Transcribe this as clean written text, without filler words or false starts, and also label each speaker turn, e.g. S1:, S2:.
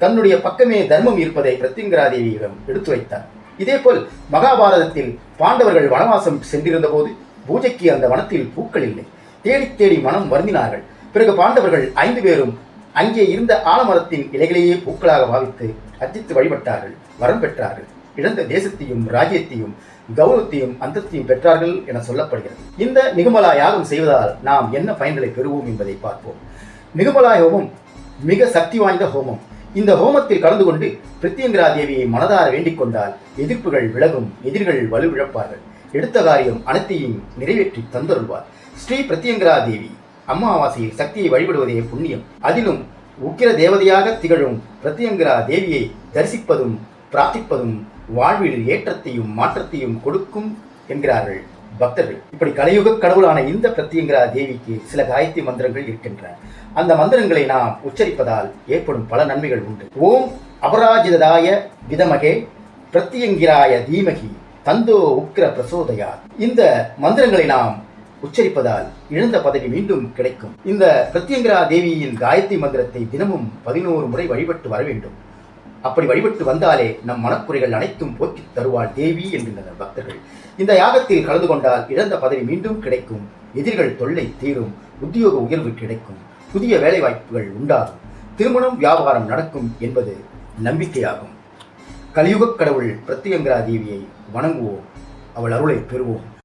S1: தன்னுடைய பக்கமே தர்மம் இருப்பதை பிரத்யங்கராதேவியிடம் எடுத்துரைத்தார். இதேபோல் மகாபாரதத்தில் பாண்டவர்கள் வனவாசம் சென்றிருந்த போது பூஜைக்கு அந்த வனத்தில் பூக்கள் இல்லை. தேடி தேடி மனம் வருந்தினார்கள். பிறகு பாண்டவர்கள் 5 பேரும் அங்கே இருந்த ஆலமரத்தின் இலைகளையே பூக்களாக பாவித்து அர்ச்சித்து வழிபட்டார்கள். வரம் பெற்றார்கள். இழந்த தேசத்தையும் ராஜ்யத்தையும் கௌரவத்தையும் அந்தஸ்தையும் பெற்றார்கள் என சொல்லப்படுகிறது. இந்த நிகுமலா யாகம் செய்வதால் நாம் என்ன பயன்களை பெறுவோம் என்பதை பார்ப்போம். நிகுமலா ஹோமம் மிக சக்தி வாய்ந்த ஹோமம். இந்த ஹோமத்தில் கலந்து கொண்டு பிரத்யங்கரா தேவியை மனதார வேண்டிக் கொண்டால் எதிர்ப்புகள் விலகும், எதிரிகள் வலுவிழப்பார்கள். எடுத்த காரியம் அனைத்தையும் நிறைவேற்றி தந்தருள்வார். ஸ்ரீ பிரத்யங்கரா தேவி அமாவாசையில் சக்தியை வழிபடுவதே புண்ணியம். அதிலும் உக்கிர தேவதையாக திகழும் பிரத்யங்கரா தேவியை தரிசிப்பதும் பிரார்த்திப்பதும் வாழ்வில் ஏற்றத்தையும் மாற்றத்தையும் கொடுக்கும் என்கிறார்கள் பக்தர்கள். இப்படி கலியுக கடவுளான இந்த பிரத்யங்கரா தேவிக்கு சில காயத்ரி மந்திரங்கள் இருக்கின்றன. அந்த மந்திரங்களை நாம் உச்சரிப்பதால் ஏற்படும் பல நன்மைகள் உண்டு. ஓம் அபராஜிதாய விதமகே பிரத்யங்கிராய தீமகி தந்தோ உக்கிர பிரசோதயா. இந்த மந்திரங்களை நாம் உச்சரிப்பதால் இழந்த பதவி மீண்டும் கிடைக்கும். இந்த பிரத்யங்கரா தேவியின் காயத்ரி மந்திரத்தை தினமும் 11 முறை வழிபட்டு வர வேண்டும். அப்படி வழிபட்டு வந்தாலே நம் மனக்குறைகள் அனைத்தும் போக்கி தருவாள் தேவி என்கின்றனர் பக்தர்கள். இந்த யாகத்தில் கலந்து கொண்டால் இழந்த பதவி மீண்டும் கிடைக்கும். எதிரிகள் தொல்லை தீரும். உத்தியோக உயர்வு கிடைக்கும். புதிய வேலை வாய்ப்புகள் உண்டாகும். திருமணம் வியாபாரம் நடக்கும் என்பது நம்பிக்கையாகும். கலியுக கடவுள் பிரத்யங்கரா தேவியை வணங்குவோம். அவள் அருளை பெறுவோம்.